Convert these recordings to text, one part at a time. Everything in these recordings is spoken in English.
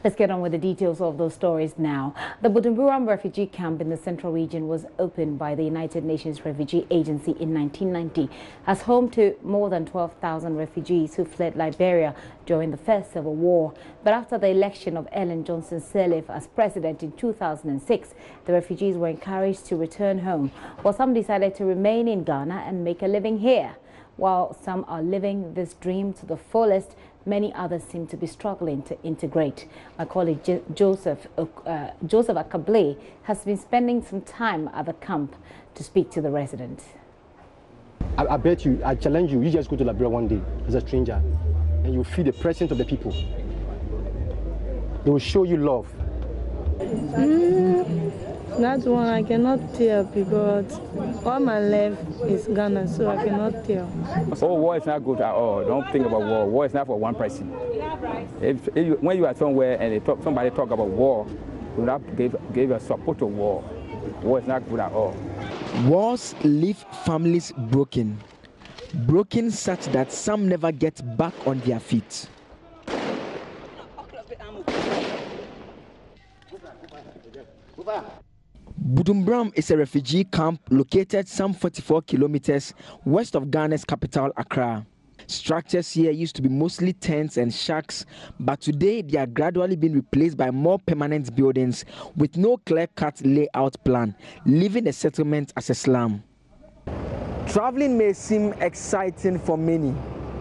Let's get on with the details of those stories now. The Bujumbura refugee camp in the central region was opened by the United Nations Refugee Agency in 1990 as home to more than 12,000 refugees who fled Liberia during the First Civil War. But after the election of Ellen Johnson Sirleaf as president in 2006, the refugees were encouraged to return home, while some decided to remain in Ghana and make a living here. While some are living this dream to the fullest, many others seem to be struggling to integrate. My colleague Joseph Akable has been spending some time at the camp to speak to the residents. I bet you, I challenge you, you just go to Liberia one day as a stranger and you feel the presence of the people. They will show you love. That one I cannot tell because all my life is Ghana, so I cannot tell. Oh, war is not good at all. Don't think about war. War is not for one person. When you are somewhere and somebody talk about war, you not give a support to war. War is not good at all. Wars leave families broken such that some never get back on their feet. Bujumbura is a refugee camp located some 44 kilometers west of Ghana's capital, Accra. Structures here used to be mostly tents and shacks, but today they are gradually being replaced by more permanent buildings with no clear-cut layout plan, leaving the settlement as a slum. Traveling may seem exciting for many,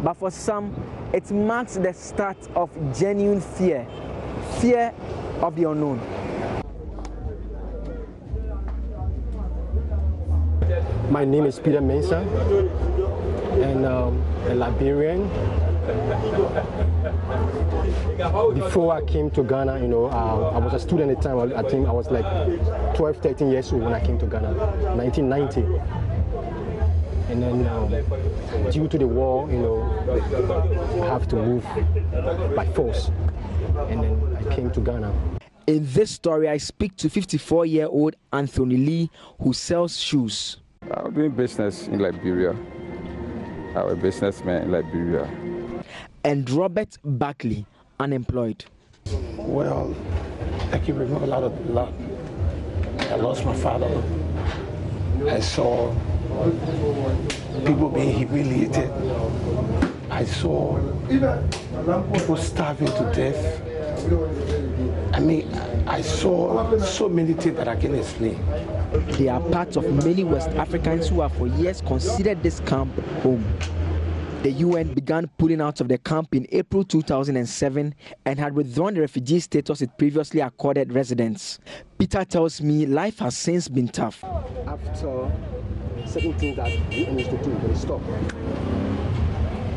but for some, it marks the start of genuine fear of the unknown. My name is Peter Mensah, and a Liberian. Before I came to Ghana, I was a student at the time. I think I was like 12, 13 years old when I came to Ghana, 1990. And then due to the war, I have to move by force. And then I came to Ghana. In this story, I speak to 54-year-old Anthony Lee, who sells shoes. I'm doing business in Liberia. I'm a businessman in Liberia. And Robert Buckley, unemployed. Well, I can remember a lot of luck. I lost my father. I saw people being humiliated. I saw people starving to death. I mean, I saw so many things that I can't explain. They are part of many West Africans who have for years considered this camp home. The UN began pulling out of the camp in April 2007 and had withdrawn the refugee status it previously accorded residents. Peter tells me life has since been tough. After certain things that we used to do, they stop.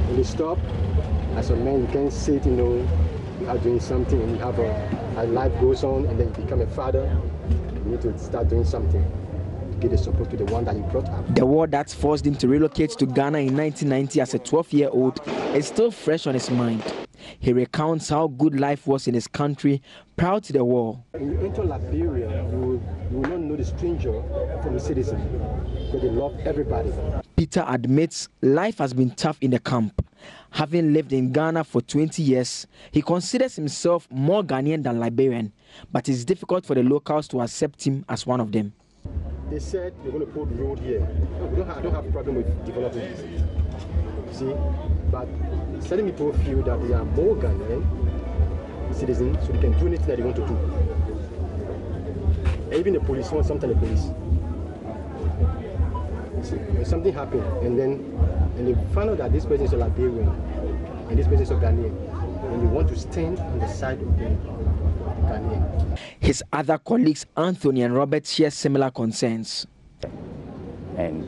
When they stop, as a man, you can't sit, you are doing something and you have a life goes on, and then you become a father. You need to start doing something to give the support to the one that you brought up. The war that forced him to relocate to Ghana in 1990 as a 12-year-old is still fresh on his mind. He recounts how good life was in his country prior to the war. When you enter Liberia, you will not know the stranger from the citizen, because they love everybody. Peter admits life has been tough in the camp. Having lived in Ghana for 20 years, he considers himself more Ghanaian than Liberian, but it's difficult for the locals to accept him as one of them. They said they're going to put road here. I don't have a problem with development, see, but certain people feel that they are more Ghanaian citizens, so they can do anything that they want to do. And even the police, sometimes the police. See, when something happened, and they find out that this person is a Liberian and this person is a Ghanaian, and they want to stand on the side of the Ghanaian. His other colleagues, Anthony and Robert, share similar concerns. And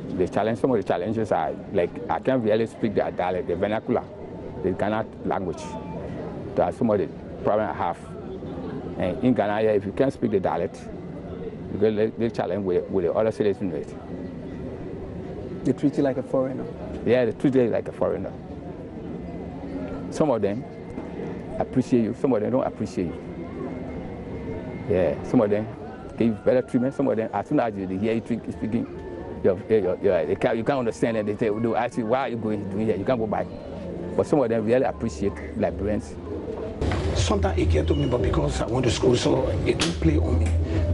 some of the challenges are, like, I can't really speak the dialect, the vernacular, the Ghana language. That's some of the problems I have. And in Ghana, if you can't speak the dialect, you get the challenge with the other citizens. They treat you like a foreigner? Yeah, they treat you like a foreigner. Some of them appreciate you, some of them don't appreciate you. Yeah, some of them give better treatment, some of them, as soon as you hear you speaking, you can't understand it. They ask you, why are you doing here? You can't go back. But some of them really appreciate Liberians. sometimes it get to me, but because I went to school, so it don't play on me.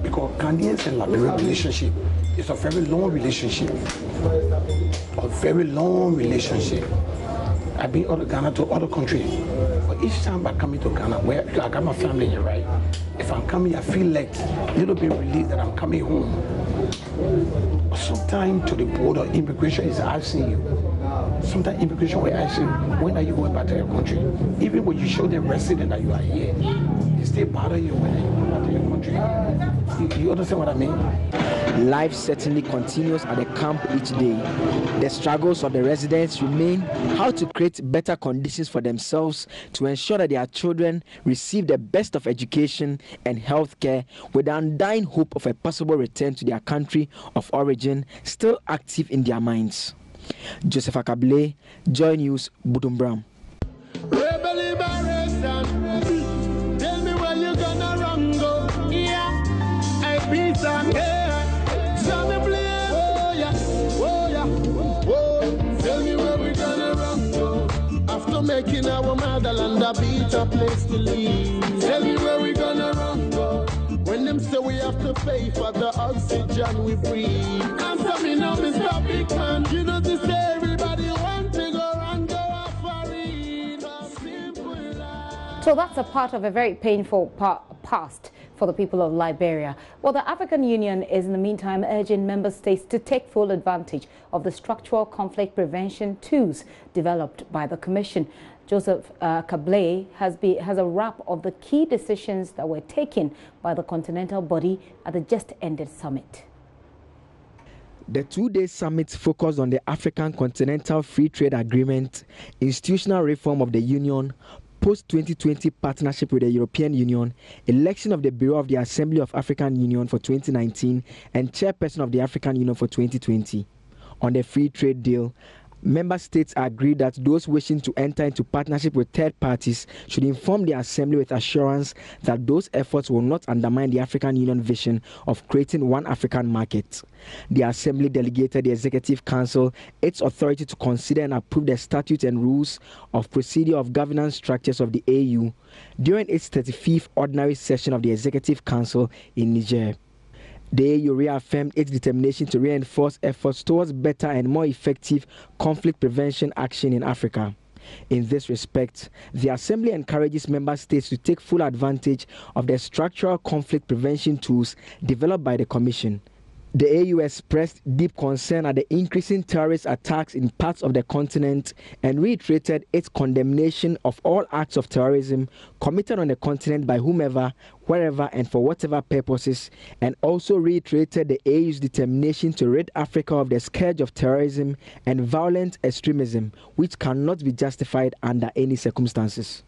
Because Ghanaians and Liberian relationship is a very long relationship. A very long relationship. I've been out of Ghana to other countries. But each time I come into Ghana, where I got my family here, right? If I'm coming, I feel like a little bit relieved that I'm coming home. Sometimes to the border, immigration is asking you. Sometimes immigration will ask you, when are you going back to your country? Even when you show them resident that you are here, they still bother you when you go back to your country. You understand what I mean? Life certainly continues at the camp each day. The struggles of the residents remain how to create better conditions for themselves to ensure that their children receive the best of education and health care, with the undying hope of a possible return to their country of origin still active in their minds. Joseph Akable, Joy News, Budumbram. Tell me where you gonna run go. Yeah, I be some here. Tell me play. Oh yeah, oh yeah, oh. Tell me where we gonna run go. After making our motherland a better place to live. Tell me where we gonna run go. When them say we have to pay for the oxygen we breathe. Answer me now, Mr. Big Man. You know to say everybody want to go and go off for it. Simple life. So that's a part of a very painful past for the people of Liberia. Well, the African Union is in the meantime urging member states to take full advantage of the structural conflict prevention tools developed by the Commission. Joseph Akable has a wrap of the key decisions that were taken by the continental body at the just-ended summit. The two-day summit focused on the African Continental Free Trade Agreement, institutional reform of the Union, post-2020 partnership with the European Union, election of the Bureau of the Assembly of African Union for 2019, and chairperson of the African Union for 2020. On the free trade deal, member states agreed that those wishing to enter into partnership with third parties should inform the Assembly with assurance that those efforts will not undermine the African Union vision of creating one African market. The Assembly delegated the Executive Council its authority to consider and approve the statutes and rules of procedure of governance structures of the AU during its 35th ordinary session of the Executive Council in Niger. The AU reaffirmed its determination to reinforce efforts towards better and more effective conflict prevention action in Africa. In this respect, the Assembly encourages member states to take full advantage of the structural conflict prevention tools developed by the Commission. The AU expressed deep concern at the increasing terrorist attacks in parts of the continent and reiterated its condemnation of all acts of terrorism committed on the continent by whomever, wherever, and for whatever purposes, and also reiterated the AU's determination to rid Africa of the scourge of terrorism and violent extremism, which cannot be justified under any circumstances.